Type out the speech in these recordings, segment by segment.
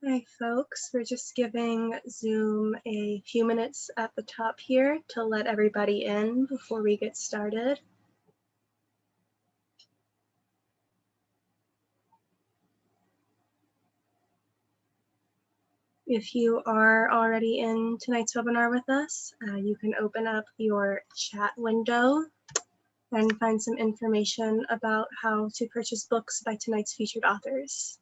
Hi folks, we're just giving Zoom a few minutes at the top here to let everybody in before we get started. If you are already in tonight's webinar with us, you can open up your chat window and find some information about how to purchase books by tonight's featured authors.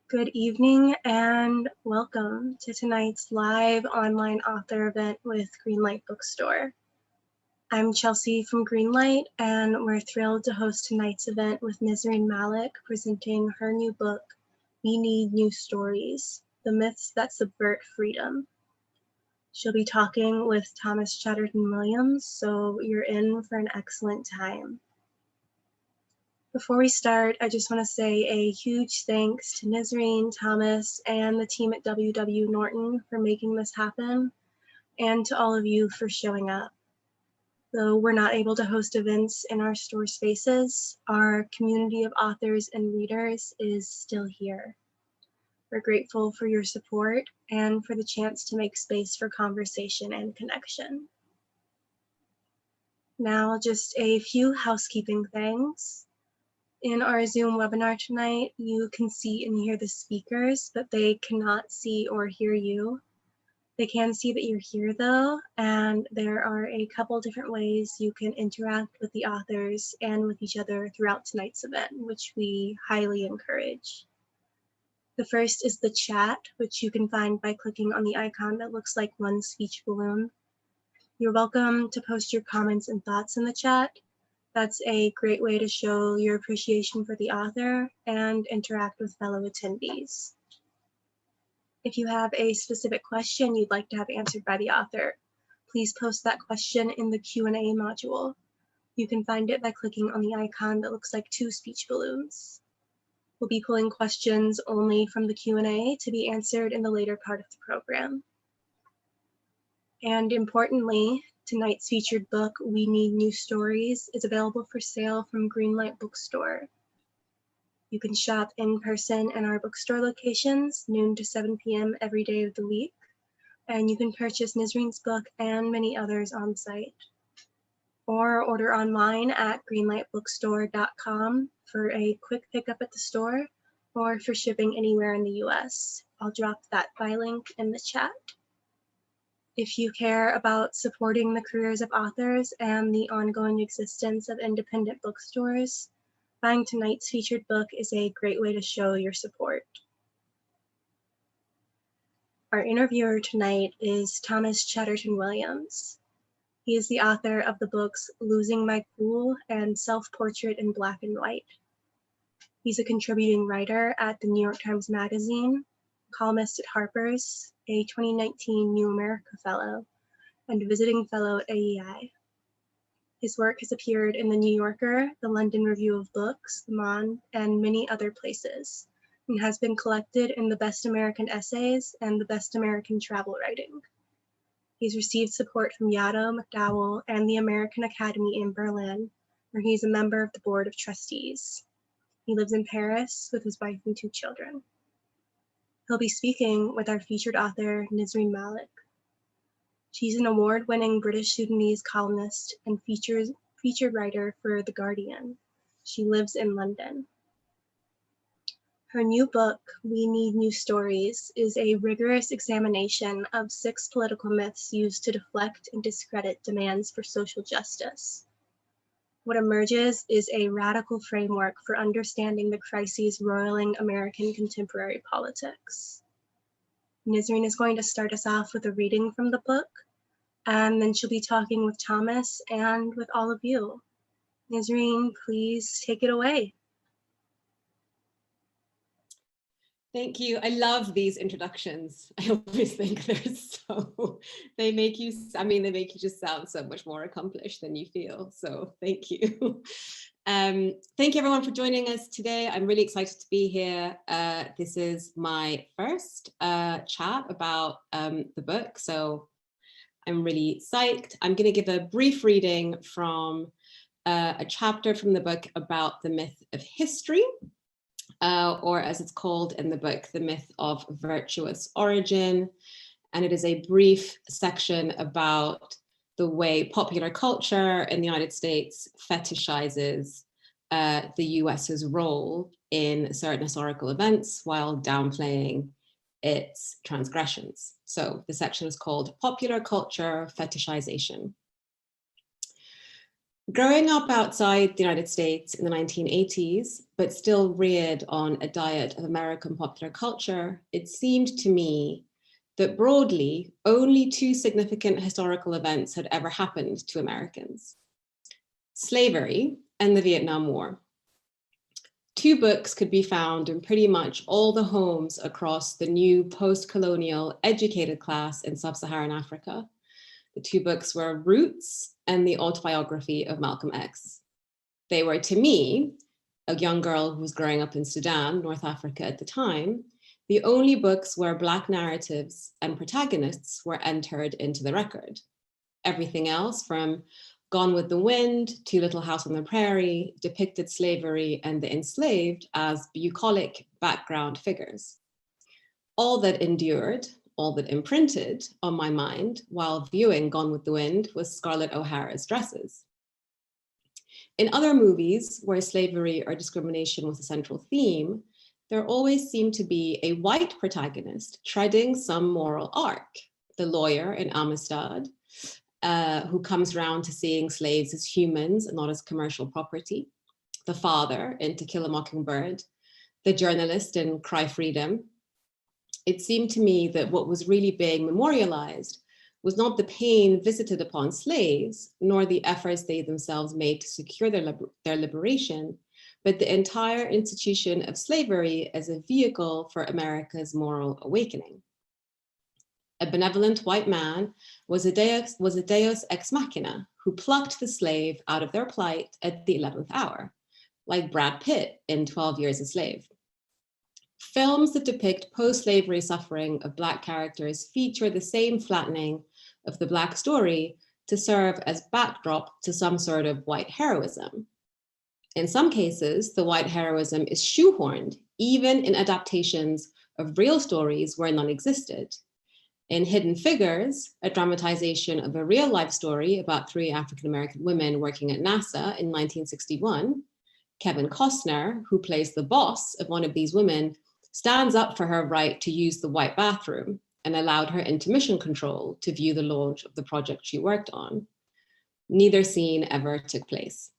Good evening and welcome to tonight's live online author event with Greenlight Bookstore. I'm Chelsea from Greenlight, and we're thrilled to host tonight's event with Nesrine Malik presenting her new book, We Need New Stories, The Myths That Subvert Freedom. She'll be talking with Thomas Chatterton Williams, so you're in for an excellent time. Before we start, I just want to say a huge thanks to Nesrine, Thomas, and the team at W.W. Norton for making this happen, and to all of you for showing up. Though we're not able to host events in our store spaces, our community of authors and readers is still here. We're grateful for your support and for the chance to make space for conversation and connection. Now, just a few housekeeping things. In our Zoom webinar tonight, you can see and hear the speakers, but they cannot see or hear you. They can see that you're here though, and there are a couple different ways you can interact with the authors and with each other throughout tonight's event, which we highly encourage. The first is the chat, which you can find by clicking on the icon that looks like one speech balloon. You're welcome to post your comments and thoughts in the chat. That's a great way to show your appreciation for the author and interact with fellow attendees. If you have a specific question you'd like to have answered by the author, please post that question in the Q&A module. You can find it by clicking on the icon that looks like two speech balloons. We'll be pulling questions only from the Q&A to be answered in the later part of the program. And importantly, tonight's featured book, We Need New Stories, is available for sale from Greenlight Bookstore. You can shop in person in our bookstore locations, noon to 7 p.m. every day of the week, and you can purchase Nesrine's book and many others on site. Or order online at greenlightbookstore.com for a quick pickup at the store or for shipping anywhere in the US. I'll drop that buy link in the chat. If you care about supporting the careers of authors and the ongoing existence of independent bookstores, buying tonight's featured book is a great way to show your support. Our interviewer tonight is Thomas Chatterton Williams. He is the author of the books Losing My Cool and Self-Portrait in Black and White. He's a contributing writer at the New York Times Magazine, columnist at Harper's, a 2019 New America Fellow, and a visiting fellow at AEI. His work has appeared in The New Yorker, the London Review of Books, Le Monde, and many other places, and has been collected in the Best American Essays and the Best American Travel Writing. He's received support from Yaddo, McDowell, and the American Academy in Berlin, where he's a member of the Board of Trustees. He lives in Paris with his wife and two children. He'll be speaking with our featured author, Nesrine Malik. She's an award-winning British-Sudanese columnist and featured writer for The Guardian. She lives in London. Her new book, We Need New Stories, is a rigorous examination of 6 political myths used to deflect and discredit demands for social justice. What emerges is a radical framework for understanding the crises roiling American contemporary politics. Nesrine is going to start us off with a reading from the book, and then she'll be talking with Thomas and with all of you. Nesrine, please take it away. Thank you. I love these introductions. I always think they make you just sound so much more accomplished than you feel. So thank you. Thank you everyone for joining us today. I'm really excited to be here. This is my first chat about the book, so I'm really psyched. I'm going to give a brief reading from a chapter from the book about the myth of history, or as it's called in the book, the myth of virtuous origin. And it is a brief section about the way popular culture in the United States fetishizes the US's role in certain historical events while downplaying its transgressions. So the section is called Popular Culture Fetishization. Growing up outside the United States in the 1980s, but still reared on a diet of American popular culture, it seemed to me that broadly, only two significant historical events had ever happened to Americans: slavery and the Vietnam War. Two books could be found in pretty much all the homes across the new post-colonial educated class in sub-Saharan Africa. The two books were Roots and the autobiography of Malcolm X. They were, to me, a young girl who was growing up in Sudan, North Africa at the time, the only books where Black narratives and protagonists were entered into the record. Everything else, from Gone with the Wind to Little House on the Prairie, depicted slavery and the enslaved as bucolic background figures. All that endured, all that imprinted on my mind while viewing Gone with the Wind was Scarlett O'Hara's dresses. In other movies where slavery or discrimination was a central theme, there always seemed to be a white protagonist treading some moral arc. The lawyer in Amistad, who comes around to seeing slaves as humans and not as commercial property. The father in To Kill a Mockingbird. The journalist in Cry Freedom. It seemed to me that what was really being memorialized was not the pain visited upon slaves, nor the efforts they themselves made to secure their liberation, but the entire institution of slavery as a vehicle for America's moral awakening. A benevolent white man was a deus ex machina who plucked the slave out of their plight at the 11th hour, like Brad Pitt in 12 Years a Slave. Films that depict post-slavery suffering of Black characters feature the same flattening of the Black story to serve as backdrop to some sort of white heroism. In some cases, the white heroism is shoehorned, even in adaptations of real stories where none existed. In Hidden Figures, a dramatization of a real life story about 3 African-American women working at NASA in 1961, Kevin Costner, who plays the boss of one of these women, stands up for her right to use the white bathroom and allowed her into mission control to view the launch of the project she worked on. Neither scene ever took place.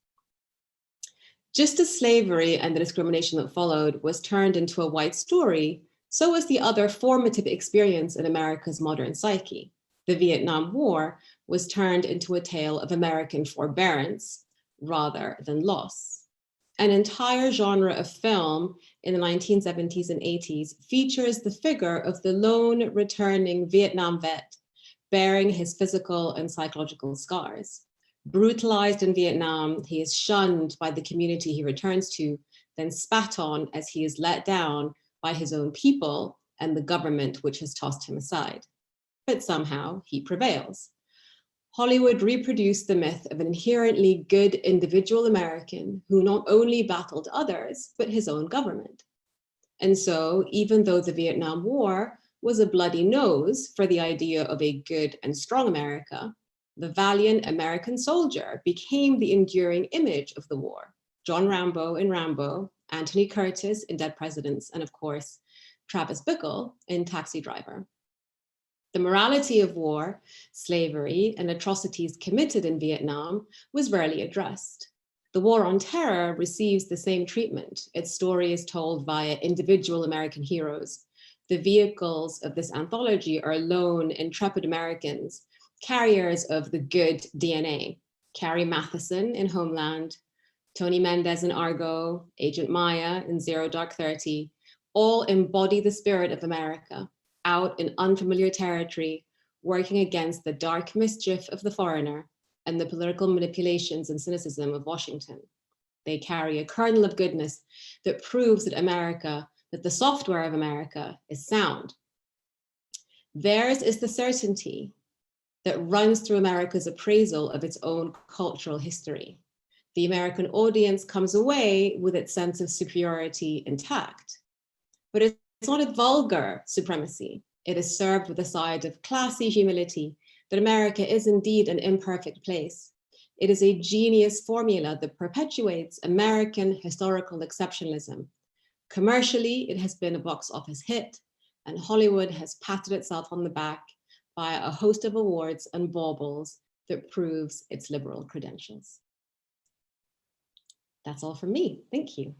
Just as slavery and the discrimination that followed was turned into a white story, so was the other formative experience in America's modern psyche. The Vietnam War was turned into a tale of American forbearance rather than loss. An entire genre of film in the 1970s and 80s features the figure of the lone returning Vietnam vet bearing his physical and psychological scars. Brutalized in Vietnam, he is shunned by the community he returns to, then spat on as he is let down by his own people and the government which has tossed him aside. But somehow he prevails. Hollywood reproduced the myth of an inherently good individual American who not only battled others, but his own government. And so, even though the Vietnam War was a bloody nose for the idea of a good and strong America, the valiant American soldier became the enduring image of the war. John Rambo in Rambo, Anthony Curtis in Dead Presidents, and of course, Travis Bickle in Taxi Driver. The morality of war, slavery, and atrocities committed in Vietnam was rarely addressed. The War on Terror receives the same treatment. Its story is told via individual American heroes. The vehicles of this anthology are lone, intrepid Americans, carriers of the good DNA. Carrie Matheson in Homeland, Tony Mendez in Argo, Agent Maya in Zero Dark 30, all embody the spirit of America, out in unfamiliar territory, working against the dark mischief of the foreigner and the political manipulations and cynicism of Washington. They carry a kernel of goodness that proves that America, that the software of America is sound. Theirs is the certainty that runs through America's appraisal of its own cultural history. The American audience comes away with its sense of superiority intact. But it's not a vulgar supremacy. It is served with a side of classy humility that America is indeed an imperfect place. It is a genius formula that perpetuates American historical exceptionalism. Commercially, it has been a box office hit, and Hollywood has patted itself on the back by a host of awards and baubles that proves its liberal credentials. That's all from me. Thank you.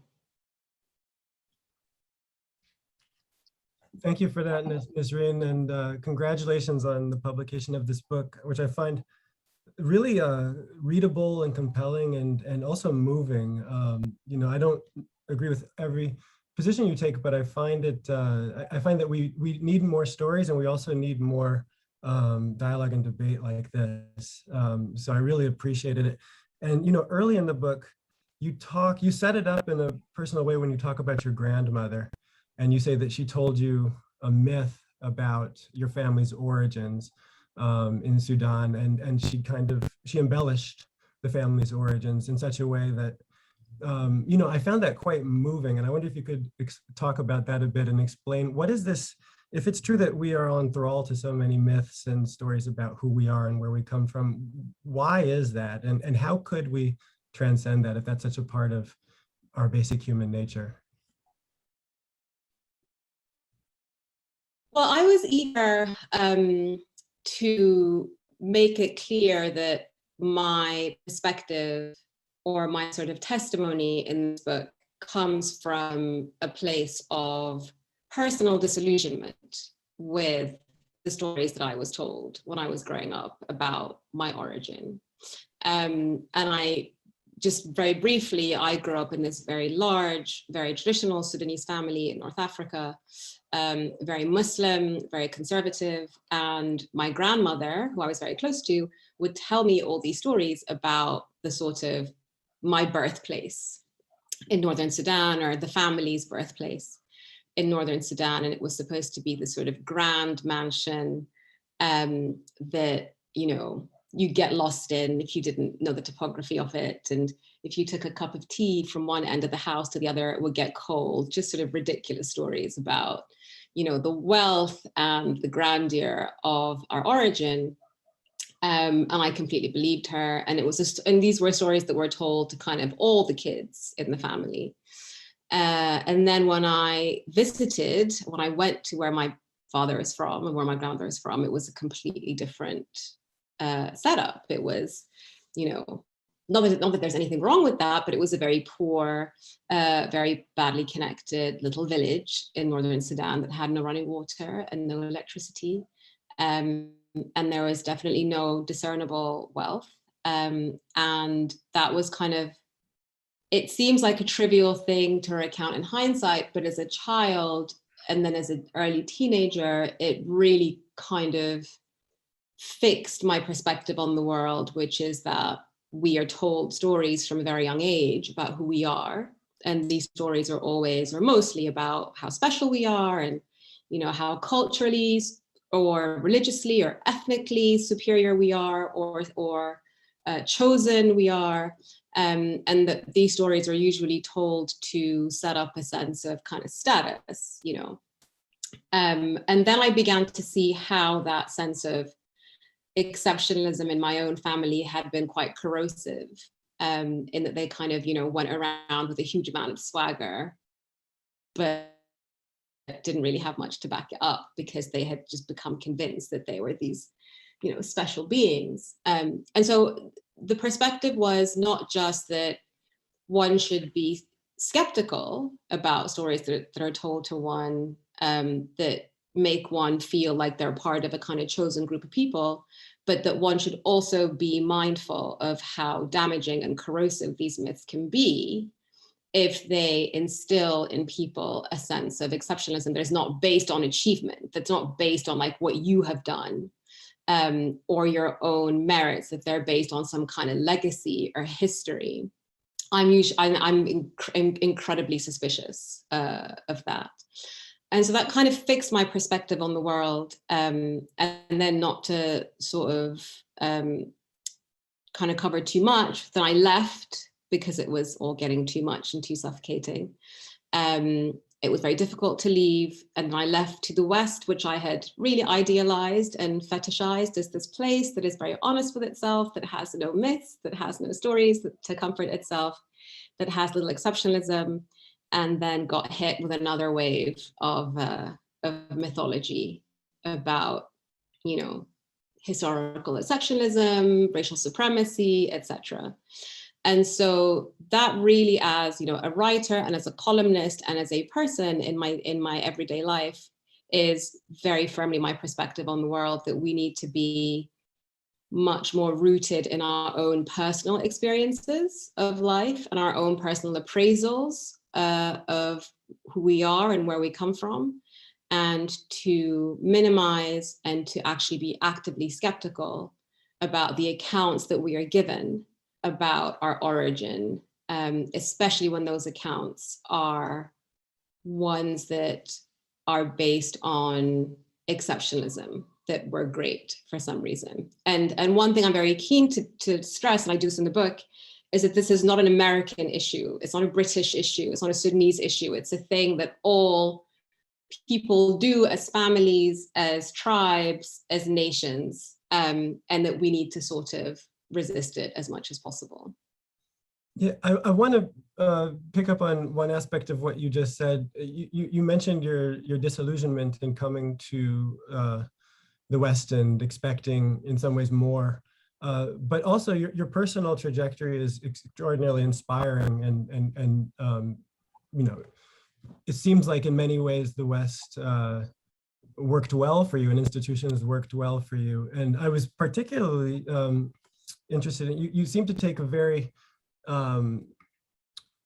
Thank you for that, Nesrine, and congratulations on the publication of this book, which I find really readable and compelling and also moving. You know, I don't agree with every position you take, but I find it, I find that we need more stories, and we also need more dialogue and debate like this. So I really appreciated it. And, you know, early in the book, you set it up in a personal way when you talk about your grandmother, and you say that she told you a myth about your family's origins in Sudan, and she embellished the family's origins in such a way that, you know, I found that quite moving. And I wonder if you could talk about that a bit and explain, what is this, if it's true that we are on thrall to so many myths and stories about who we are and where we come from, why is that? And how could we transcend that if that's such a part of our basic human nature? Well, I was eager to make it clear that my perspective or my sort of testimony in this book comes from a place of personal disillusionment with the stories that I was told when I was growing up about my origin. And I just very briefly, I grew up in this very large, very traditional Sudanese family in North Africa, very Muslim, very conservative. And my grandmother, who I was very close to, would tell me all these stories about the sort of my birthplace in Northern Sudan, or the family's birthplace in Northern Sudan. And it was supposed to be the sort of grand mansion that, you know, you'd get lost in if you didn't know the topography of it. And if you took a cup of tea from one end of the house to the other, it would get cold. Just sort of ridiculous stories about, you know, the wealth and the grandeur of our origin. And I completely believed her. And it was just, and these were stories that were told to kind of all the kids in the family. And then when I went to where my father is from and where my grandmother is from, it was a completely different setup. It was, you know, not that there's anything wrong with that, but it was a very poor, very badly connected little village in Northern Sudan that had no running water and no electricity. And there was definitely no discernible wealth. And that was kind of, it seems like a trivial thing to recount in hindsight, but as a child and then as an early teenager, it really kind of fixed my perspective on the world, which is that we are told stories from a very young age about who we are. And these stories are always or mostly about how special we are, and, you know, how culturally or religiously or ethnically superior we are, or chosen we are. And that these stories are usually told to set up a sense of kind of status, you know. And then I began to see how that sense of exceptionalism in my own family had been quite corrosive, in that they kind of, you know, went around with a huge amount of swagger, but didn't really have much to back it up because they had just become convinced that they were these, you know, special beings. And so the perspective was not just that one should be skeptical about stories that are told to one, that make one feel like they're part of a kind of chosen group of people, but that one should also be mindful of how damaging and corrosive these myths can be if they instill in people a sense of exceptionalism that is not based on achievement, that's not based on like what you have done, or your own merits, if they're based on some kind of legacy or history. I'm incredibly suspicious of that. And so that kind of fixed my perspective on the world. And then, not to sort of kind of cover too much, then I left because it was all getting too much and too suffocating. It was very difficult to leave. And I left to the West, which I had really idealized and fetishized as this place that is very honest with itself, that has no myths, that has no stories to comfort itself, that has little exceptionalism, and then got hit with another wave of mythology about, you know, historical exceptionalism, racial supremacy, etc. And so that really, as, you know, a writer and as a columnist and as a person in my everyday life, is very firmly my perspective on the world, that we need to be much more rooted in our own personal experiences of life and our own personal appraisals of who we are and where we come from, and to minimize and to actually be actively skeptical about the accounts that we are given about our origin, especially when those accounts are ones that are based on exceptionalism, that we're great for some reason. And one thing I'm very keen to stress, and I do this in the book, is that this is not an American issue. It's not a British issue. It's not a Sudanese issue. It's a thing that all people do as families, as tribes, as nations, and that we need to sort of resist it as much as possible. Yeah, I want to pick up on one aspect of what you just said. You mentioned your disillusionment in coming to the West and expecting in some ways more, but also your personal trajectory is extraordinarily inspiring, and you know, it seems like in many ways the West worked well for you and institutions worked well for you. And I was particularly interested in, you seem to take a very,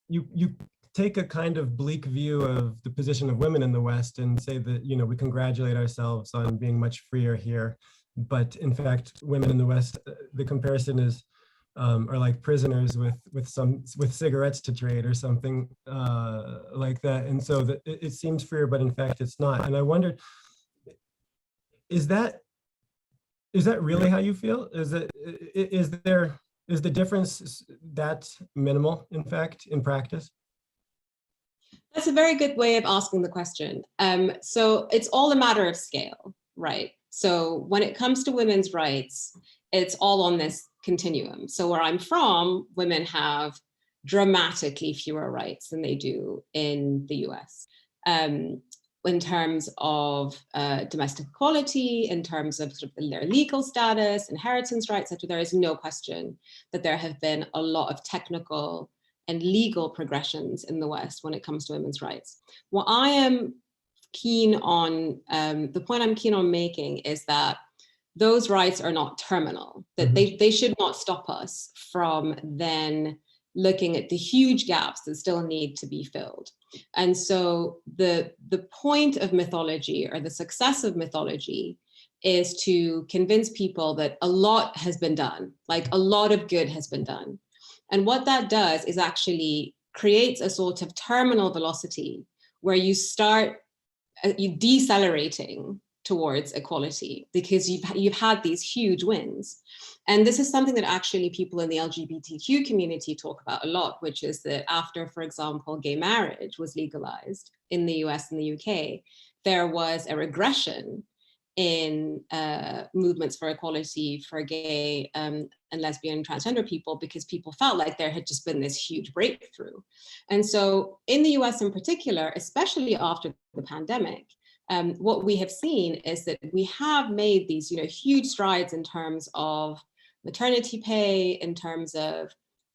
you take a kind of bleak view of the position of women in the West and say that, you know, we congratulate ourselves on being much freer here. But in fact, women in the West, the comparison is, are like prisoners with cigarettes to trade or something like that. And so that it seems freer, but in fact it's not. And I wondered, is that really how you feel? Is the difference that minimal, in fact, in practice? That's a very good way of asking the question. So it's all a matter of scale, right? So when it comes to women's rights, it's all on this continuum. So where I'm from, women have dramatically fewer rights than they do in the US. In terms of domestic equality, in terms of sort of their legal status, inheritance rights, etc., there is no question that there have been a lot of technical and legal progressions in the West when it comes to women's rights. What I am keen on, the point I'm keen on making is that those rights are not terminal, that they should not stop us from then looking at the huge gaps that still need to be filled. And so the point of mythology, or the success of mythology, is to convince people that a lot has been done, like a lot of good has been done. And what that does is actually creates a sort of terminal velocity where you start decelerating towards equality, because you've had these huge wins. And this is something that actually people in the LGBTQ community talk about a lot, which is that after, for example, gay marriage was legalized in the US and the UK, there was a regression in movements for equality for gay and lesbian and transgender people, because people felt like there had just been this huge breakthrough. And so in the US in particular, especially after the pandemic, what we have seen is that we have made these, huge strides in terms of maternity pay, in terms of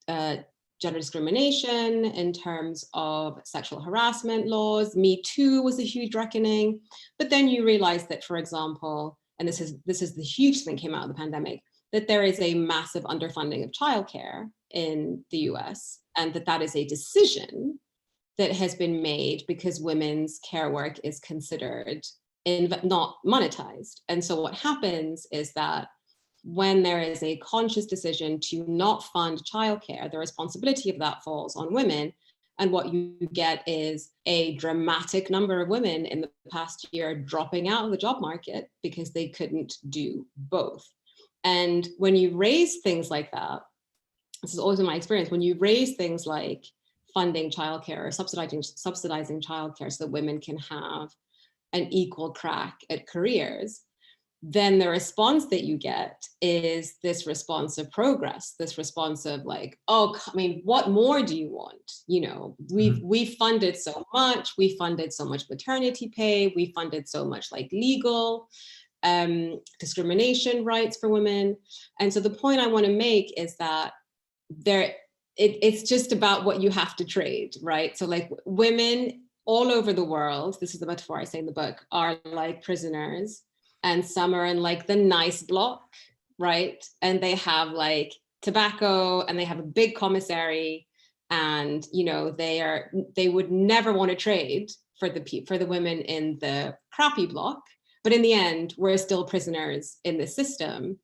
gender discrimination, in terms of sexual harassment laws. Me Too was a huge reckoning. But then you realize that, for example, and this is the huge thing that came out of the pandemic, that there is a massive underfunding of childcare in the US, and that is a decision that has been made because women's care work is considered not monetized. And so what happens is that when there is a conscious decision to not fund childcare, the responsibility of that falls on women. And what you get is a dramatic number of women in the past year dropping out of the job market because they couldn't do both. And when you raise things like that, this is always my experience, when you raise things like funding childcare or subsidizing childcare so that women can have an equal crack at careers, then the response that you get is this response of progress, this response of like, oh, I mean, what more do you want? You know, we've funded so much, we funded so much maternity pay, we funded so much like legal discrimination rights for women. And so the point I want to make is that it's just about what you have to trade, right? So like women all over the world, this is the metaphor I say in the book, are like prisoners. And some are in like the nice block, right? And they have like tobacco and they have a big commissary, and you know they would never want to trade for the women in the crappy block. But in the end, we're still prisoners in the system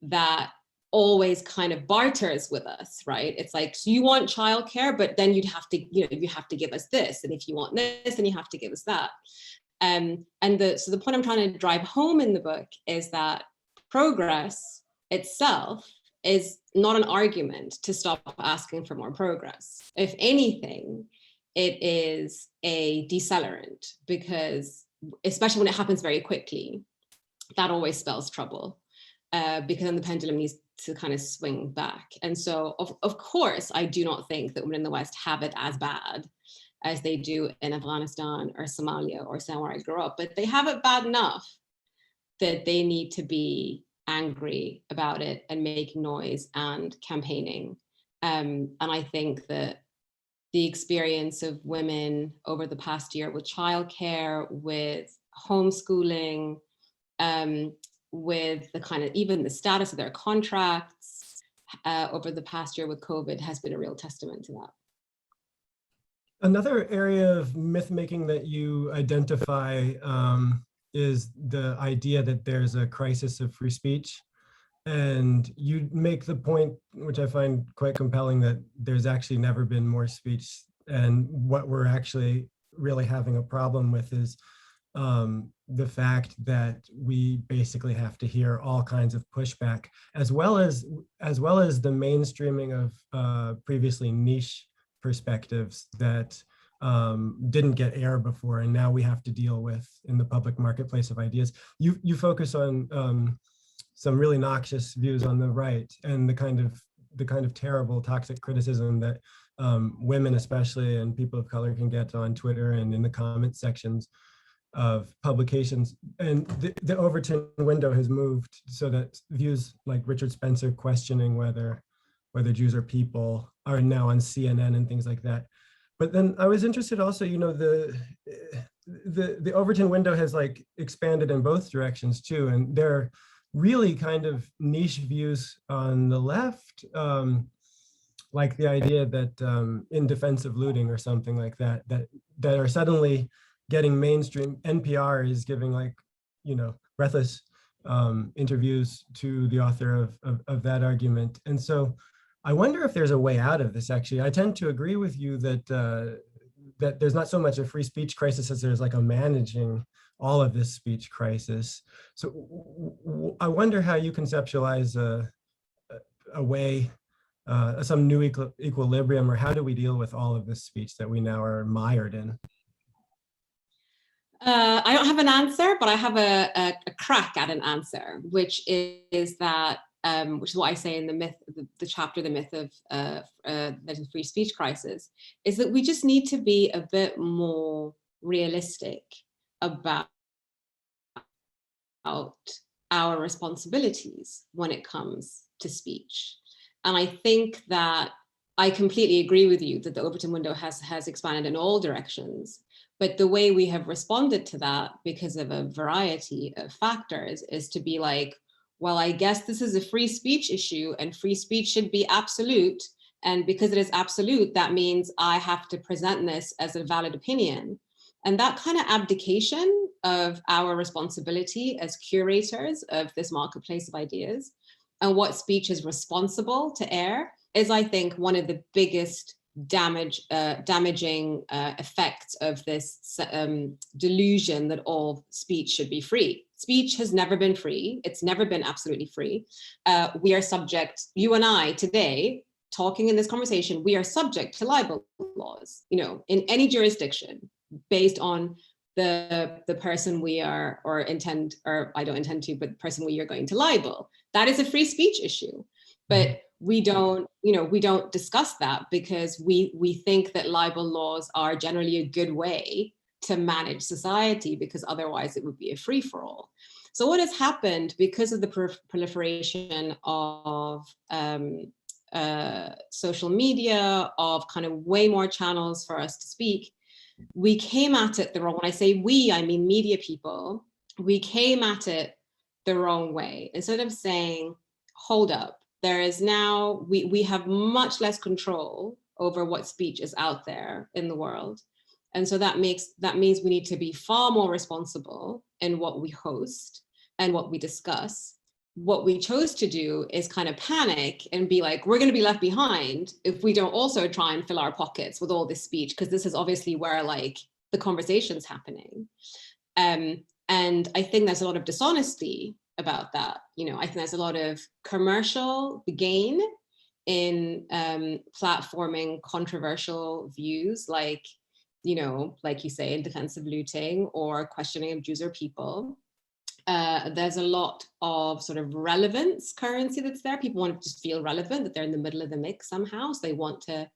that always kind of barters with us, right? It's like, so you want childcare, but then you have to give us this, and if you want this, then you have to give us that. So the point I'm trying to drive home in the book is that progress itself is not an argument to stop asking for more progress. If anything, it is a decelerant, because especially when it happens very quickly, that always spells trouble, because then the pendulum needs to kind of swing back. And so of course, I do not think that women in the West have it as bad as they do in Afghanistan or Somalia or somewhere I grew up, but they have it bad enough that they need to be angry about it and making noise and campaigning. And I think that the experience of women over the past year with childcare, with homeschooling, with the kind of even the status of their contracts over the past year with COVID has been a real testament to that. Another area of myth making that you identify is the idea that there's a crisis of free speech. And you make the point, which I find quite compelling, that there's actually never been more speech. And what we're actually really having a problem with is the fact that we basically have to hear all kinds of pushback, as well as the mainstreaming of previously niche perspectives that didn't get air before, and now we have to deal with in the public marketplace of ideas. You focus on some really noxious views on the right, and the kind of terrible toxic criticism that women especially and people of color can get on Twitter and in the comment sections of publications. And the Overton window has moved so that views like Richard Spencer questioning whether Jews are people are now on CNN and things like that. But then I was interested also, you know, the Overton window has like expanded in both directions too. And there are really kind of niche views on the left, like the idea that in defense of looting or something like that are suddenly getting mainstream. NPR is giving like, you know, breathless interviews to the author of that argument. And so I wonder if there's a way out of this, actually. I tend to agree with you that that there's not so much a free speech crisis as there's like a managing all of this speech crisis. So I wonder how you conceptualize a way, some new equilibrium, or how do we deal with all of this speech that we now are mired in? I don't have an answer, but I have a crack at an answer, which is that, which is what I say in the myth, the chapter, the myth of the free speech crisis, is that we just need to be a bit more realistic about our responsibilities when it comes to speech. And I think that I completely agree with you that the Overton window has expanded in all directions. But the way we have responded to that, because of a variety of factors, is to be like, well, I guess this is a free speech issue and free speech should be absolute. And because it is absolute, that means I have to present this as a valid opinion. And that kind of abdication of our responsibility as curators of this marketplace of ideas and what speech is responsible to air is, I think, one of the biggest damaging effects of this delusion that all speech should be free. Speech has never been free. It's never been absolutely free. We are subject, you and I today, talking in this conversation, we are subject to libel laws, you know, in any jurisdiction based on the person we are, or intend, or I don't intend to, but the person we are going to libel. That is a free speech issue. But we don't, you know, we don't discuss that because we think that libel laws are generally a good way to manage society, because otherwise it would be a free-for-all. So what has happened because of the proliferation of social media, of kind of way more channels for us to speak, we came at it the wrong, when I say we, I mean media people, we came at it the wrong way. Instead of saying, hold up, there is now, we have much less control over what speech is out there in the world. And so that means we need to be far more responsible in what we host and what we discuss. What we chose to do is kind of panic and be like, we're going to be left behind if we don't also try and fill our pockets with all this speech, because this is obviously where like the conversation's happening. And I think there's a lot of dishonesty about that. You know, I think there's a lot of commercial gain in platforming controversial views, like, you know, like you say, in defense of looting or questioning of Jews or people. There's a lot of sort of relevance currency that's there. People want to just feel relevant, that they're in the middle of the mix somehow, so they want to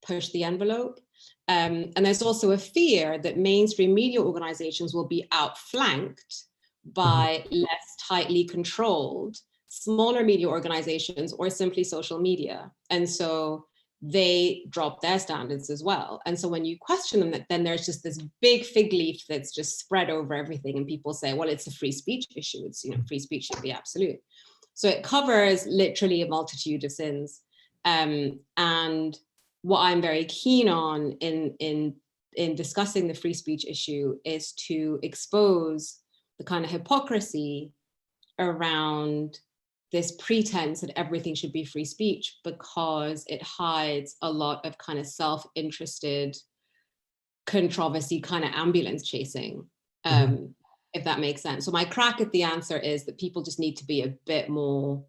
push the envelope. And there's also a fear that mainstream media organizations will be outflanked by less tightly controlled smaller media organizations or simply social media. And so they drop their standards as well. And so when you question them, then there's just this big fig leaf that's just spread over everything. And people say, well, it's a free speech issue. It's, you know, free speech should be absolute. So it covers literally a multitude of sins. And what I'm very keen on in discussing the free speech issue is to expose the kind of hypocrisy around this pretense that everything should be free speech, because it hides a lot of kind of self-interested controversy, kind of ambulance chasing, if that makes sense. So my crack at the answer is that people just need to be a bit more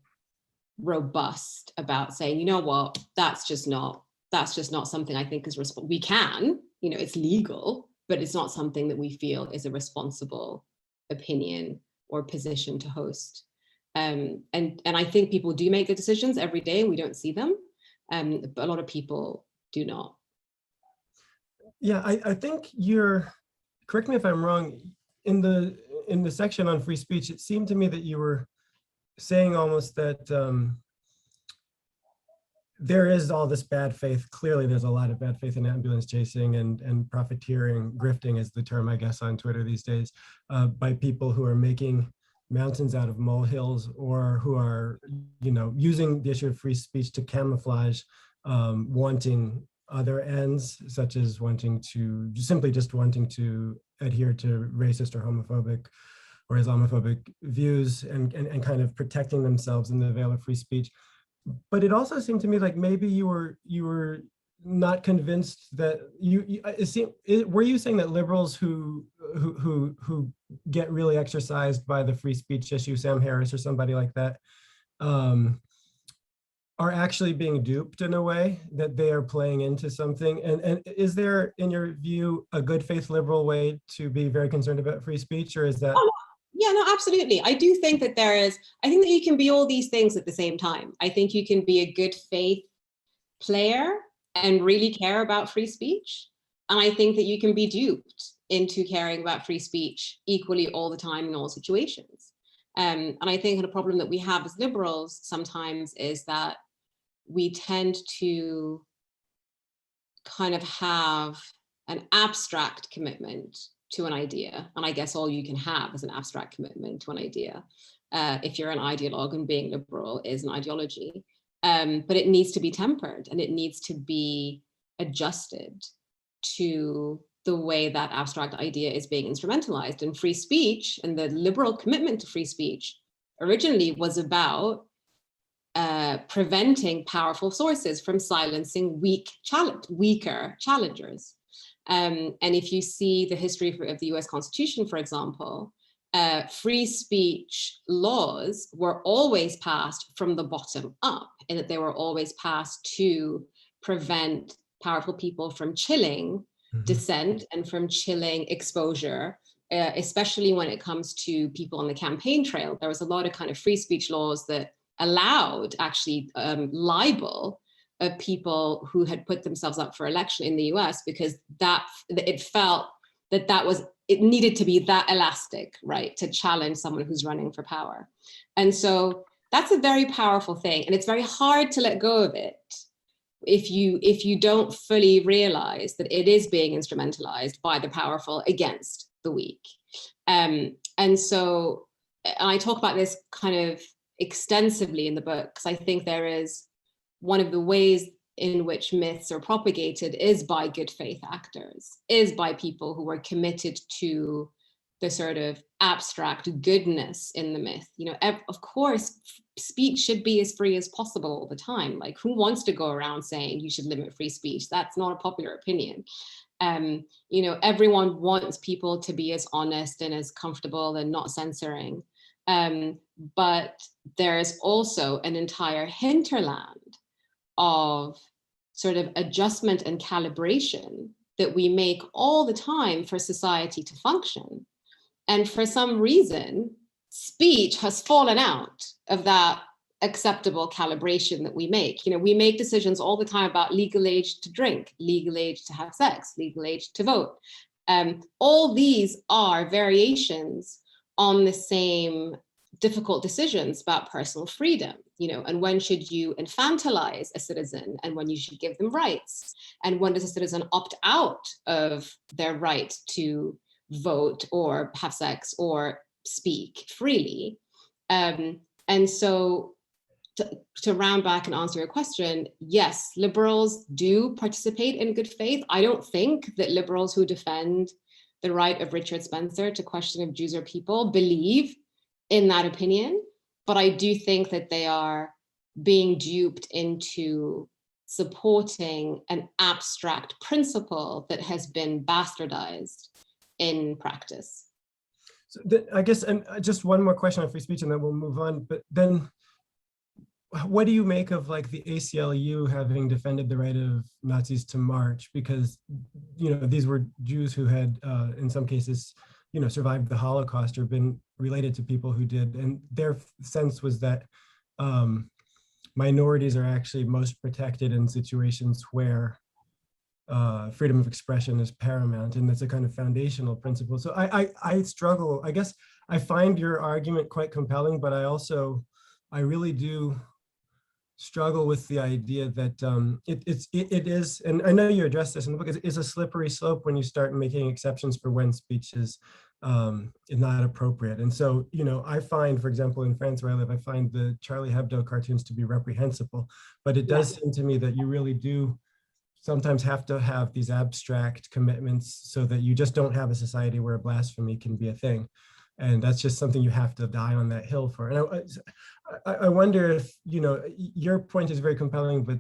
robust about saying, you know what, that's just not something I think is responsible. We can, you know, it's legal, but it's not something that we feel is a responsible opinion or position to host. And I think people do make the decisions every day and we don't see them, but a lot of people do not. Yeah, I think you're, correct me if I'm wrong, in the section on free speech, it seemed to me that you were saying almost that there is all this bad faith. Clearly, there's a lot of bad faith in ambulance chasing and profiteering, grifting is the term, I guess, on Twitter these days, by people who are making mountains out of molehills, or who are, you know, using the issue of free speech to camouflage wanting other ends, such as wanting to adhere to racist or homophobic or Islamophobic views, and kind of protecting themselves in the veil of free speech. But it also seemed to me like maybe you were not convinced that were you saying that liberals who get really exercised by the free speech issue, Sam Harris or somebody like that, are actually being duped in a way, that they are playing into something? And is there, in your view, a good faith liberal way to be very concerned about free speech, or is that? Oh, yeah, no, absolutely. I do think that I think that you can be all these things at the same time. I think you can be a good faith player and really care about free speech. And I think that you can be duped into caring about free speech equally all the time in all situations. And I think the problem that we have as liberals sometimes is that we tend to kind of have an abstract commitment to an idea. And I guess all you can have is an abstract commitment to an idea. If you're an ideologue, and being liberal is an ideology. But it needs to be tempered, and it needs to be adjusted to the way that abstract idea is being instrumentalized. And free speech and the liberal commitment to free speech originally was about preventing powerful sources from silencing weaker challengers. And if you see the history of the US Constitution, for example, free speech laws were always passed from the bottom up, in that they were always passed to prevent powerful people from chilling dissent and from chilling exposure, especially when it comes to people on the campaign trail. There was a lot of kind of free speech laws that allowed actually libel of people who had put themselves up for election in the US, because it felt that it needed to be that elastic, right, to challenge someone who's running for power. And so that's a very powerful thing, and it's very hard to let go of it if you don't fully realize that it is being instrumentalized by the powerful against the weak. And so I talk about this kind of extensively in the book, because I think there is one of the ways in which myths are propagated is by good faith actors, is by people who are committed to the sort of abstract goodness in the myth. You know, of course, speech should be as free as possible all the time. Like, who wants to go around saying you should limit free speech? That's not a popular opinion. You know, everyone wants people to be as honest and as comfortable and not censoring. But there's also an entire hinterland of sort of adjustment and calibration that we make all the time for society to function. And for some reason, speech has fallen out of that acceptable calibration that we make. You know, we make decisions all the time about legal age to drink, legal age to have sex, legal age to vote. All these are variations on the same difficult decisions about personal freedom, you know, and when should you infantilize a citizen and when you should give them rights, and when does a citizen opt out of their right to vote or have sex or speak freely. And so to round back and answer your question, yes, liberals do participate in good faith. I don't think that liberals who defend the right of Richard Spencer to question if Jews are people believe in that opinion, but I do think that they are being duped into supporting an abstract principle that has been bastardized in practice. So I guess, and just one more question on free speech and then we'll move on, but then what do you make of like the ACLU having defended the right of Nazis to march? Because, you know, these were Jews who had, in some cases, you know, survived the Holocaust or been related to people who did. And their sense was that minorities are actually most protected in situations where freedom of expression is paramount. And that's a kind of foundational principle. So I struggle, I guess I find your argument quite compelling, but I really do struggle with the idea that it is, and I know you address this in the book, it's a slippery slope when you start making exceptions for when speech is not appropriate. And so, you know, I find, for example, in France where I live, I find the Charlie Hebdo cartoons to be reprehensible, but it does seem to me that you really do sometimes have to have these abstract commitments so that you just don't have a society where blasphemy can be a thing. And that's just something you have to die on that hill for. And I wonder if, you know, your point is very compelling, but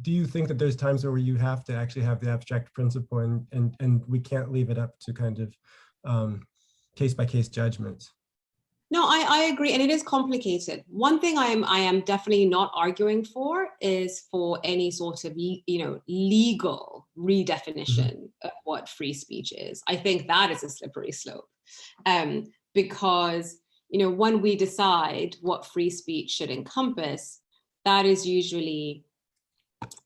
do you think that there's times where you have to actually have the abstract principle and we can't leave it up to kind of case-by-case judgments? No, I agree, and it is complicated. One thing I am definitely not arguing for is for any sort of, you know, legal redefinition of what free speech is. I think that is a slippery slope, because, you know, when we decide what free speech should encompass, that is usually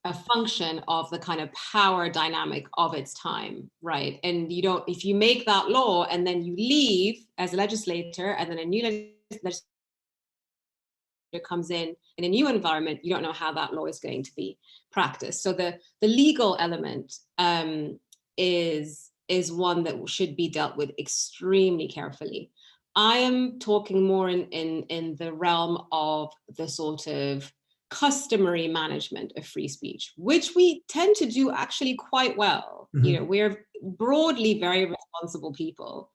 a function of the kind of power dynamic of its time, right? And you don't, if you make that law and then you leave as a legislator and then a new legislator comes in a new environment, you don't know how that law is going to be practiced. So the legal element is one that should be dealt with extremely carefully. I am talking more in the realm of the sort of customary management of free speech, which we tend to do actually quite well. You know, we're broadly very responsible people,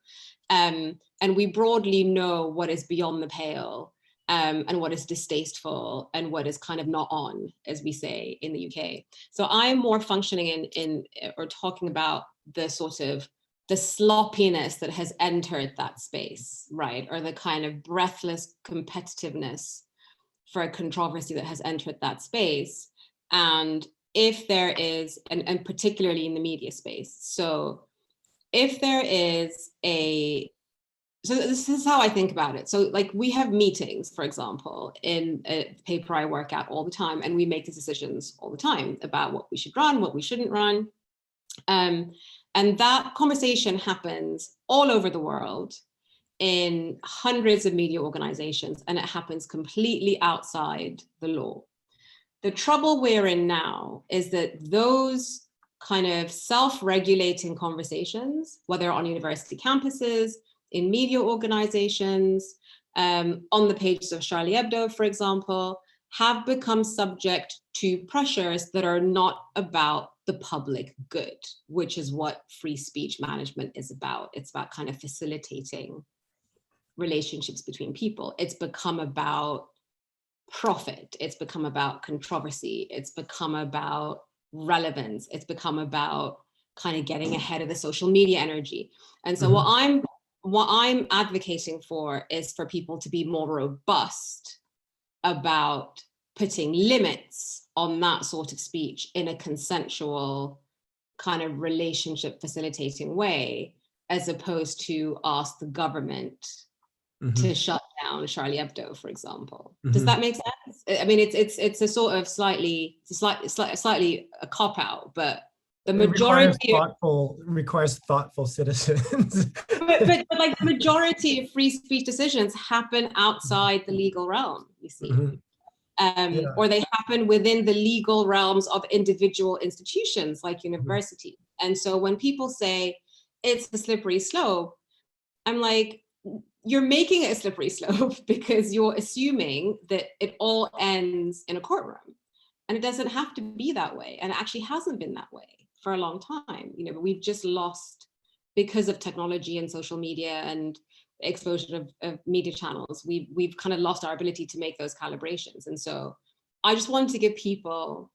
and we broadly know what is beyond the pale and what is distasteful and what is kind of not on, as we say in the UK. So I'm more functioning in or talking about the sort of the sloppiness that has entered that space, right? Or the kind of breathless competitiveness for a controversy that has entered that space. And if there is, and particularly in the media space. So if there is so this is how I think about it. So like we have meetings, for example, in a paper I work at all the time, and we make the decisions all the time about what we should run, what we shouldn't run. And that conversation happens all over the world in hundreds of media organizations, and it happens completely outside the law. The trouble we're in now is that those kind of self-regulating conversations, whether on university campuses, in media organizations, on the pages of Charlie Hebdo, for example, have become subject to pressures that are not about the public good, which is what free speech management is about. It's about kind of facilitating relationships between people. It's become about profit. It's become about controversy. It's become about relevance. It's become about kind of getting ahead of the social media energy. And so what I'm advocating for is for people to be more robust about putting limits on that sort of speech in a consensual kind of relationship facilitating way, as opposed to ask the government to shut down Charlie Hebdo, for example. Does that make sense? I mean, it's a sort of slightly a cop-out, but the majority requires thoughtful citizens. but like the majority of free speech decisions happen outside the legal realm, you see. Or they happen within the legal realms of individual institutions like universities. And so when people say it's a slippery slope, I'm like, you're making it a slippery slope because you're assuming that it all ends in a courtroom. And it doesn't have to be that way. And it actually hasn't been that way for a long time. You know, but we've just lost, because of technology and social media and the explosion of media channels, we've kind of lost our ability to make those calibrations. And so I just wanted to give people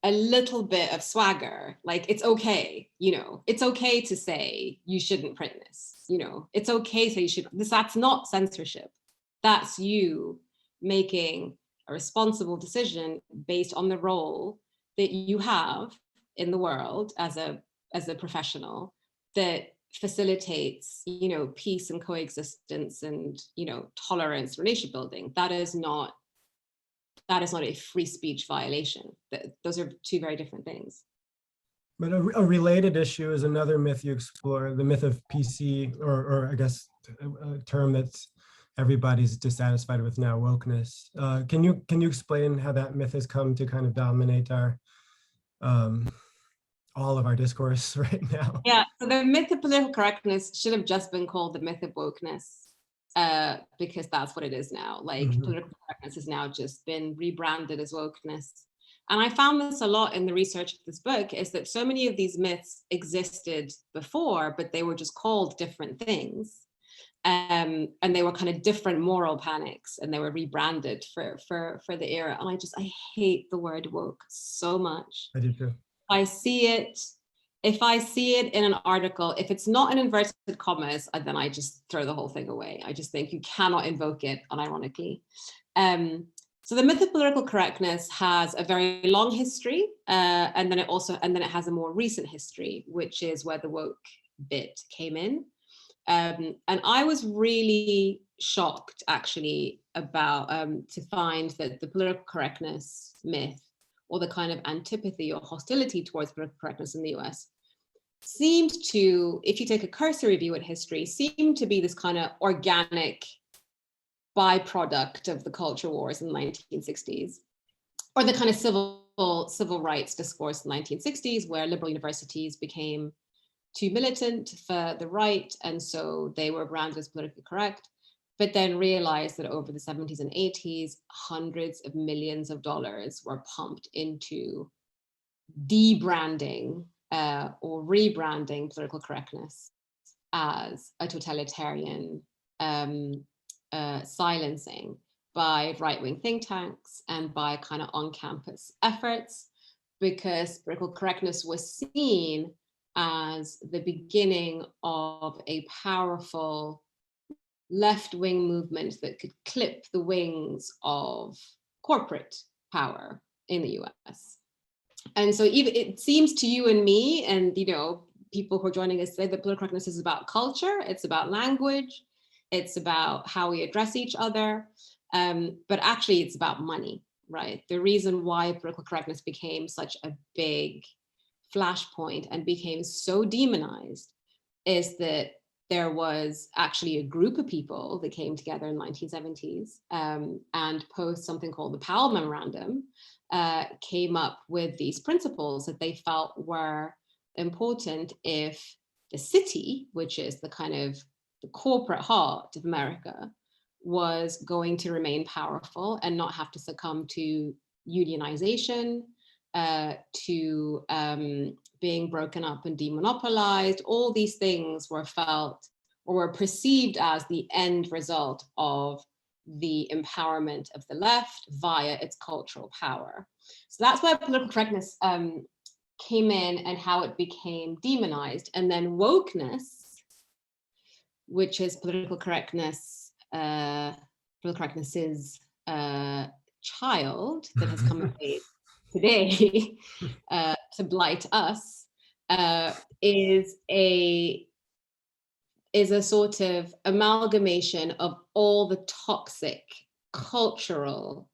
a little bit of swagger. Like, it's okay, you know, it's okay to say you shouldn't print this, you know, it's okay to say you should, that's not censorship. That's you making a responsible decision based on the role that you have in the world as a professional that facilitates, you know, peace and coexistence and, you know, tolerance, relationship building. That is not a free speech violation. Those are two very different things. But a related issue is another myth you explore, the myth of PC, or I guess a term that's everybody's dissatisfied with now, wokeness. Can you explain how that myth has come to kind of dominate our all of our discourse right now? Yeah, so the myth of political correctness should have just been called the myth of wokeness, because that's what it is now. Like, political correctness has now just been rebranded as wokeness. And I found this a lot in the research of this book, is that so many of these myths existed before, but they were just called different things. And they were kind of different moral panics, and they were rebranded for the era. And I hate the word woke so much. I do too. If I see it in an article, if it's not in inverted commas, then I just throw the whole thing away. I just think you cannot invoke it unironically. So the myth of political correctness has a very long history, and then it has a more recent history, which is where the woke bit came in. And I was really shocked, actually, about to find that the political correctness myth, or the kind of antipathy or hostility towards political correctness in the US, seemed to, if you take a cursory view at history, seemed to be this kind of organic byproduct of the culture wars in the 1960s, or the kind of civil rights discourse in the 1960s, where liberal universities became too militant for the right, and so they were branded as politically correct, but then realized that over the 70s and 80s, hundreds of millions of dollars were pumped into debranding or rebranding political correctness as a totalitarian silencing by right-wing think tanks and by kind of on-campus efforts, because political correctness was seen as the beginning of a powerful left-wing movement that could clip the wings of corporate power in the US. And so even it seems to you and me and, you know, people who are joining us today that political correctness is about culture, it's about language, it's about how we address each other, but actually it's about money, right? The reason why political correctness became such a big flashpoint and became so demonized is that there was actually a group of people that came together in the 1970s and post something called the Powell Memorandum, came up with these principles that they felt were important if the city, which is the kind of the corporate heart of America, was going to remain powerful and not have to succumb to unionization, to being broken up and demonopolized. All these things were felt or were perceived as the end result of the empowerment of the left via its cultural power. So that's why political correctness came in and how it became demonized. And then wokeness, which is political correctness's child that has come of age today to blight us, is a sort of amalgamation of all the toxic cultural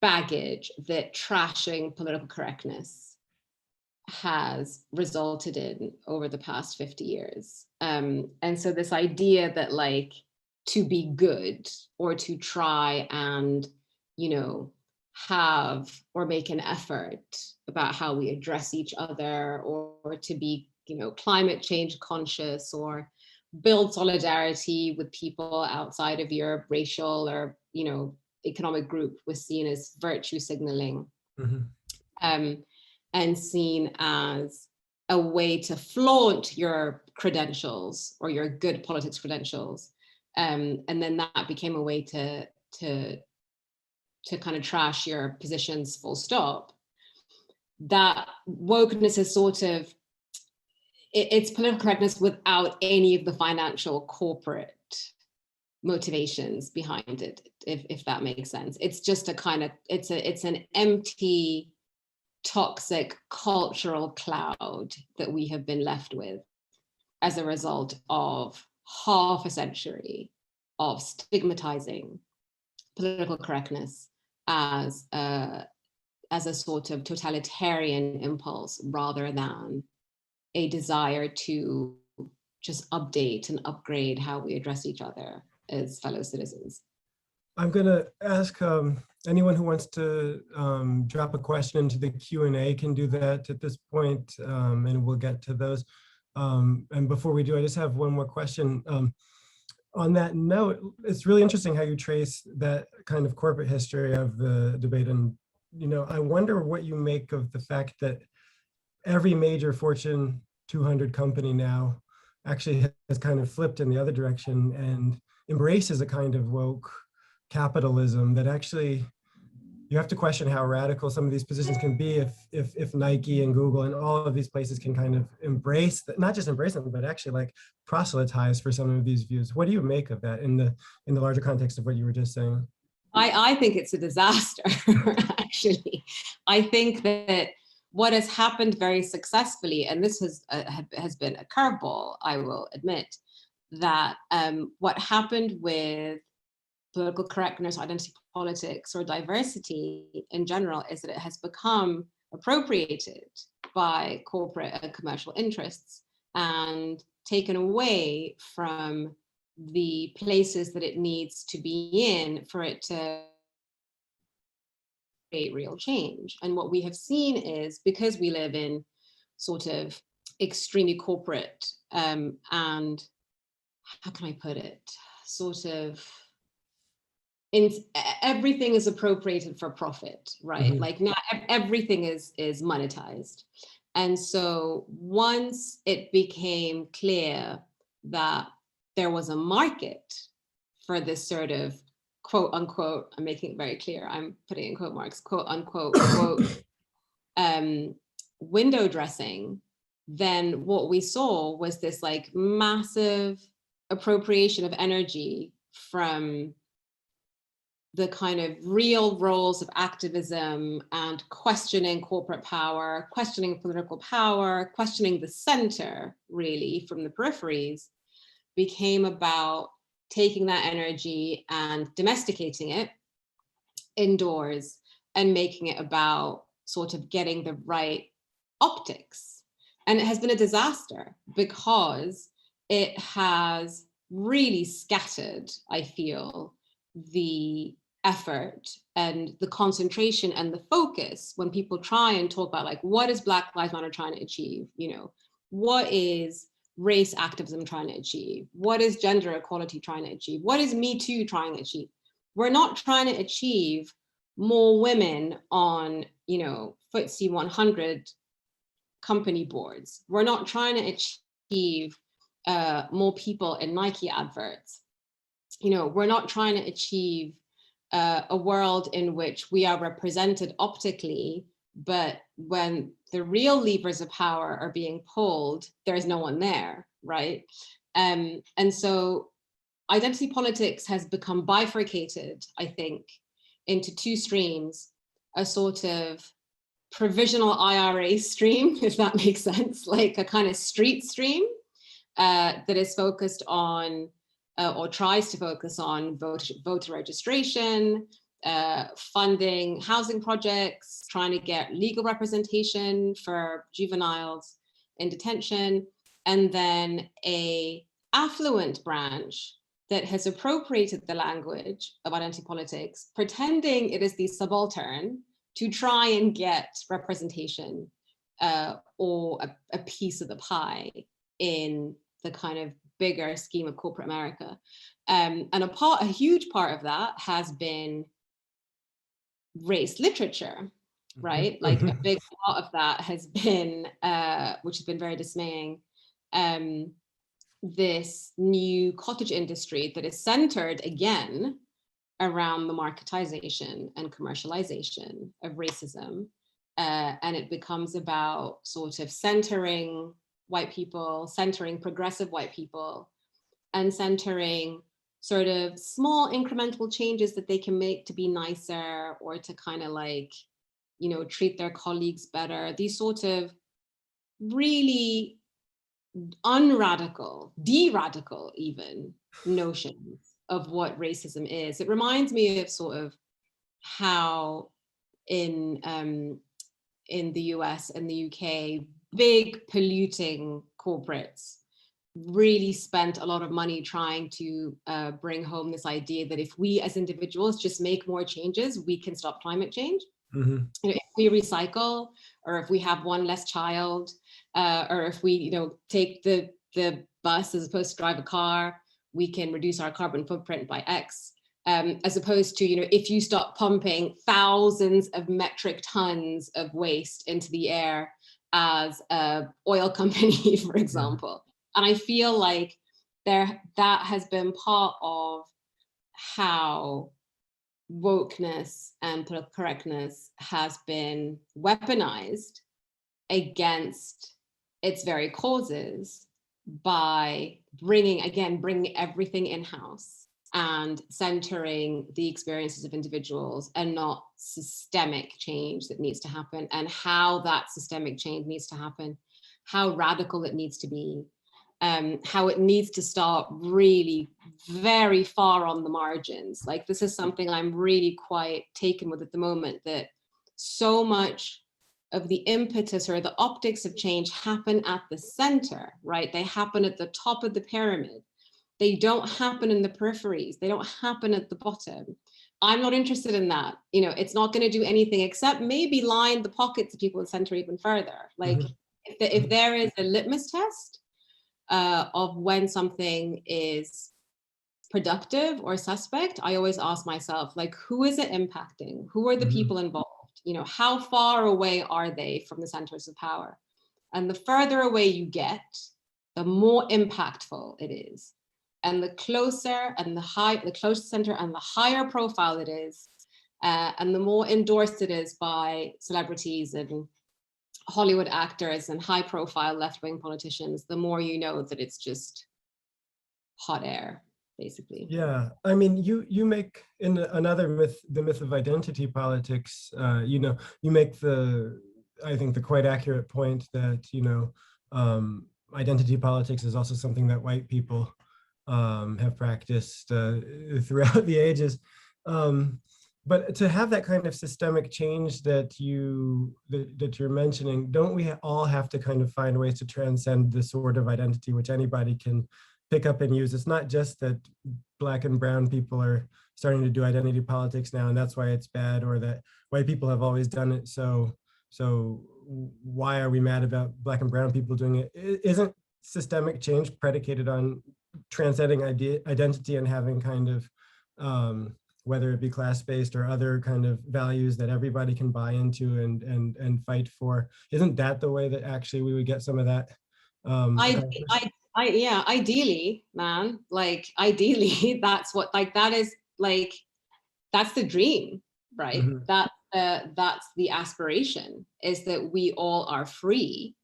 baggage that trashing political correctness has resulted in over the past 50 years. And so this idea that like to be good or to try and, you know, have or make an effort about how we address each other, or to be, you know, climate change conscious or build solidarity with people outside of your racial or, you know, economic group was seen as virtue signaling, and seen as a way to flaunt your credentials or your good politics credentials. And then that became a way to kind of trash your positions full stop. That wokeness is sort of, it's political correctness without any of the financial corporate motivations behind it, if that makes sense. It's just a kind of, it's an empty, toxic cultural cloud that we have been left with as a result of half a century of stigmatizing political correctness as a sort of totalitarian impulse rather than a desire to just update and upgrade how we address each other as fellow citizens. I'm going to ask anyone who wants to drop a question into the Q&A can do that at this point, and we'll get to those. And before we do, I just have one more question. On that note, it's really interesting how you trace that kind of corporate history of the debate. And, you know, I wonder what you make of the fact that every major Fortune 200 company now actually has kind of flipped in the other direction and embraces a kind of woke capitalism that actually, you have to question how radical some of these positions can be if Nike and Google and all of these places can kind of embrace that, not just embrace them, but actually like proselytize for some of these views. What do you make of that in the larger context of what you were just saying? I think it's a disaster, actually. I think that what has happened very successfully, and this has been a curveball, I will admit, that what happened with political correctness, identity politics, or diversity in general is that it has become appropriated by corporate and commercial interests and taken away from the places that it needs to be in for it to create real change. And what we have seen is, because we live in sort of extremely corporate and how can I put it, sort of everything is appropriated for profit, right? Mm-hmm. Like not everything is monetized. And so once it became clear that there was a market for this sort of quote unquote, I'm making it very clear, I'm putting in quote marks, quote unquote, quote, window dressing, then what we saw was this like massive appropriation of energy from the kind of real roles of activism and questioning corporate power, questioning political power, questioning the center, really, from the peripheries, became about taking that energy and domesticating it indoors and making it about sort of getting the right optics. And it has been a disaster because it has really scattered, I feel, the effort and the concentration and the focus when people try and talk about like, what is Black Lives Matter trying to achieve? You know, what is race activism trying to achieve? What is gender equality trying to achieve? What is Me Too trying to achieve? We're not trying to achieve more women on, you know, FTSE 100 company boards. We're not trying to achieve more people in Nike adverts. You know, we're not trying to achieve a world in which we are represented optically, but when the real levers of power are being pulled, there's no one there, right? And so identity politics has become bifurcated, I think, into two streams, a sort of provisional IRA stream, if that makes sense, like a kind of street stream that is focused on or tries to focus on voter registration, funding housing projects, trying to get legal representation for juveniles in detention, and then a affluent branch that has appropriated the language of identity politics, pretending it is the subaltern to try and get representation or a piece of the pie in the kind of bigger scheme of corporate America. And a huge part of that has been race literature, right? Like a big part of that has been, which has been very dismaying, this new cottage industry that is centered again around the marketization and commercialization of racism. And it becomes about sort of centering white people, centering progressive white people, and centering sort of small incremental changes that they can make to be nicer or to kind of like, you know, treat their colleagues better. These sort of really unradical, de-radical even notions of what racism is. It reminds me of sort of how in the US and the UK, big polluting corporates really spent a lot of money trying to bring home this idea that if we as individuals just make more changes, we can stop climate change. Mm-hmm. You know, if we recycle, or if we have one less child, or if we, you know, take the bus as opposed to drive a car, we can reduce our carbon footprint by X. As opposed to, you know, if you stop pumping thousands of metric tons of waste into the air as a oil company, for example. And I feel like that has been part of how wokeness and political correctness has been weaponized against its very causes by bringing everything in-house and centering the experiences of individuals and not systemic change that needs to happen, and how that systemic change needs to happen, how radical it needs to be, how it needs to start really very far on the margins. Like, this is something I'm really quite taken with at the moment, that so much of the impetus or the optics of change happen at the center, right? They happen at the top of the pyramid. They don't happen in the peripheries. They don't happen at the bottom. I'm not interested in that. You know, it's not going to do anything except maybe line the pockets of people at the center even further. Like, if there is a litmus test of when something is productive or suspect, I always ask myself, like, who is it impacting? Who are the people involved? You know, how far away are they from the centers of power? And the further away you get, the more impactful it is. And the closer and the closer center and the higher profile it is, and the more endorsed it is by celebrities and Hollywood actors and high profile left-wing politicians, the more you know that it's just hot air, basically. Yeah, I mean, you make in another myth, the myth of identity politics, you know, you make I think the quite accurate point that, you know, identity politics is also something that white people have practiced throughout the ages. But to have that kind of systemic change that you're mentioning, don't we all have to kind of find ways to transcend this sort of identity which anybody can pick up and use? It's not just that Black and brown people are starting to do identity politics now and that's why it's bad, or that white people have always done it, so why are we mad about Black and brown people doing it? Isn't systemic change predicated on transcending identity and having kind of whether it be class-based or other kind of values that everybody can buy into and fight for? Isn't that the way that actually we would get some of that yeah, ideally, man, like ideally that's what, like that is like, that's the dream, right? Mm-hmm. That's the aspiration, is that we all are free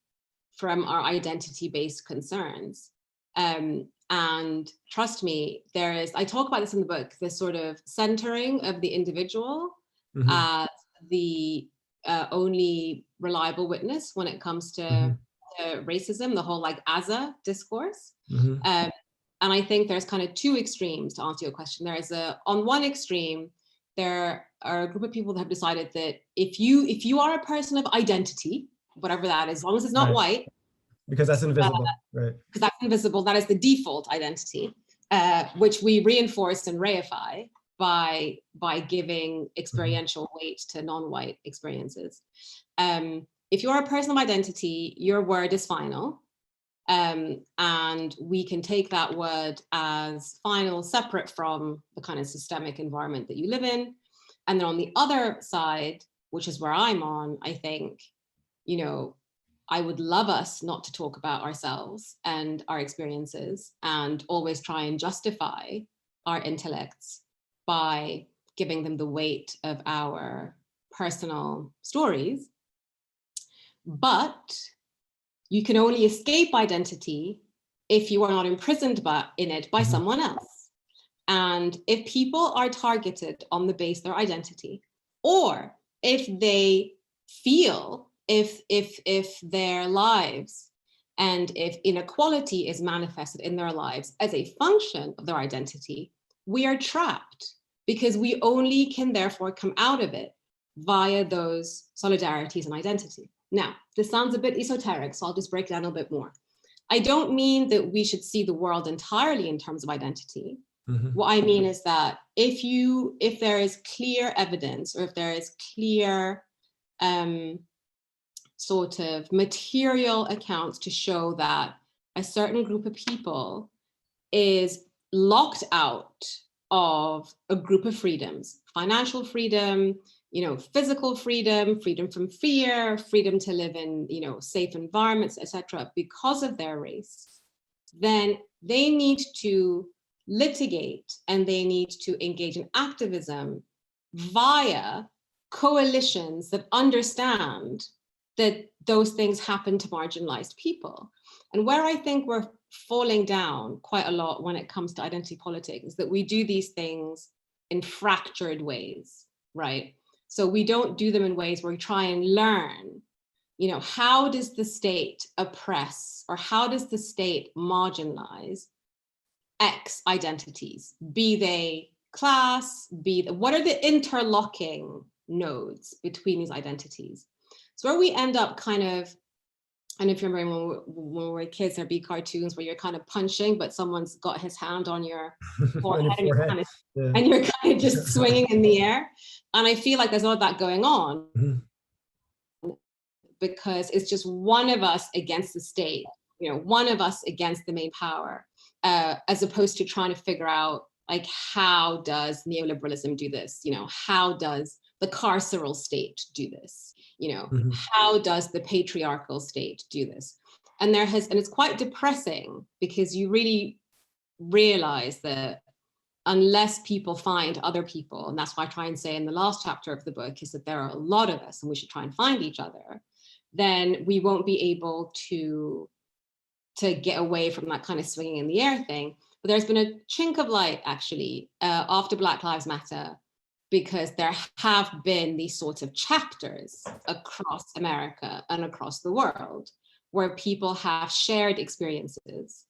from our identity-based concerns. And trust me, I talk about this in the book, this sort of centering of the individual mm-hmm. as the only reliable witness when it comes to mm-hmm. Racism, the whole like ASA discourse. Mm-hmm. And I think there's kind of two extremes to answer your question. On one extreme, there are a group of people that have decided that if you are a person of identity, whatever that is, as long as it's not right. white, because that's invisible, right? Because that's invisible, that is the default identity, which we reinforce and reify by giving experiential mm-hmm. weight to non-white experiences. If you're a person of identity, your word is final. And we can take that word as final, separate from the kind of systemic environment that you live in. And then on the other side, which is where I'm on, I think, you know, I would love us not to talk about ourselves and our experiences and always try and justify our intellects by giving them the weight of our personal stories. But you can only escape identity if you are not imprisoned in it by mm-hmm. someone else. And if people are targeted on the base of their identity, or if they feel if their lives and if inequality is manifested in their lives as a function of their identity, we are trapped, because we only can therefore come out of it via those solidarities and identity. Now, this sounds a bit esoteric, so I'll just break it down a bit more. I don't mean that we should see the world entirely in terms of identity. Mm-hmm. What I mean is that if there is clear evidence, or if there is clear sort of material accounts to show that a certain group of people is locked out of a group of freedoms, financial freedom, you know, physical freedom, freedom from fear, freedom to live in, you know, safe environments, etc., because of their race, then they need to litigate and they need to engage in activism via coalitions that understand that those things happen to marginalized people. And where I think we're falling down quite a lot when it comes to identity politics is that we do these things in fractured ways, right? So we don't do them in ways where we try and learn, you know, how does the state oppress, or how does the state marginalize X identities, be they class, what are the interlocking nodes between these identities? So where we end up kind of, and if you remember when we were kids, there'd be cartoons where you're kind of punching, but someone's got his hand on your forehead, and you're kind of just swinging in the air. And I feel like there's all that going on mm-hmm. because it's just one of us against the state, you know, one of us against the main power, as opposed to trying to figure out, like, how does neoliberalism do this? You know, how does the carceral state do this? You know, mm-hmm. how does the patriarchal state do this? And it's quite depressing, because you really realize that unless people find other people, and that's why I try and say in the last chapter of the book is that there are a lot of us and we should try and find each other, then we won't be able to get away from that kind of swinging in the air thing. But there's been a chink of light actually after Black Lives Matter, because there have been these sorts of chapters across America and across the world where people have shared experiences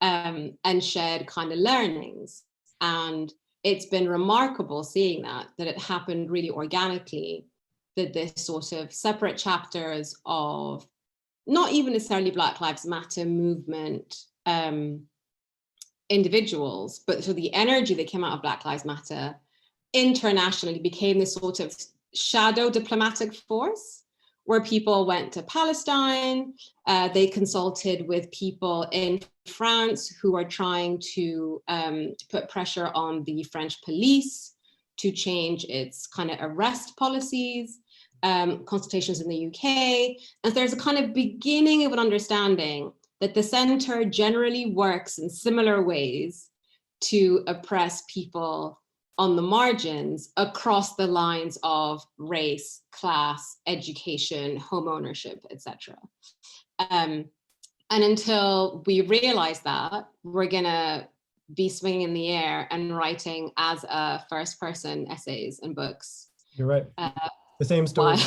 and shared kind of learnings. And it's been remarkable seeing that it happened really organically, that this sort of separate chapters of not even necessarily Black Lives Matter movement individuals, but so the energy that came out of Black Lives Matter internationally became this sort of shadow diplomatic force where people went to Palestine, they consulted with people in France who are trying to put pressure on the French police to change its kind of arrest policies, consultations in the UK. And there's a kind of beginning of an understanding that the center generally works in similar ways to oppress people on the margins across the lines of race, class, education, home ownership, etc. And until we realize that, we're gonna be swinging in the air and writing as a first person essays and books. You're right. The same story.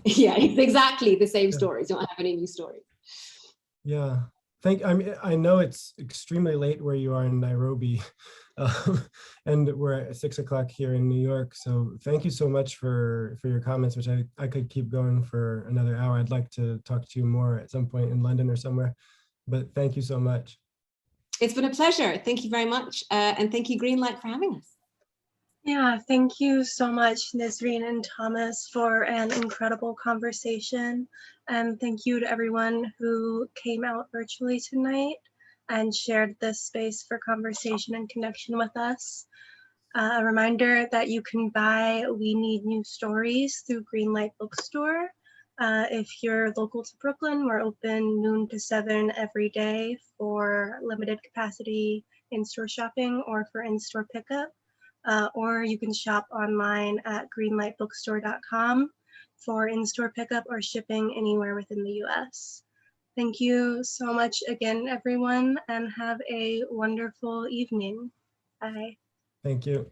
Yeah, it's exactly the same stories. Don't have any new stories. Yeah. I know it's extremely late where you are in Nairobi, and we're at 6 o'clock here in New York. So thank you so much for your comments, which I could keep going for another hour. I'd like to talk to you more at some point in London or somewhere, but thank you so much. It's been a pleasure. Thank you very much. And thank you, Greenlight, for having us. Yeah, thank you so much, Nesrine and Thomas, for an incredible conversation. And thank you to everyone who came out virtually tonight and shared this space for conversation and connection with us. A reminder that you can buy We Need New Stories through Greenlight bookstore. If you're local to Brooklyn, we're open noon to 7 every day for limited capacity in-store shopping or for in-store pickup. Or you can shop online at greenlightbookstore.com for in-store pickup or shipping anywhere within the US. Thank you so much again, everyone, and have a wonderful evening. Bye. Thank you.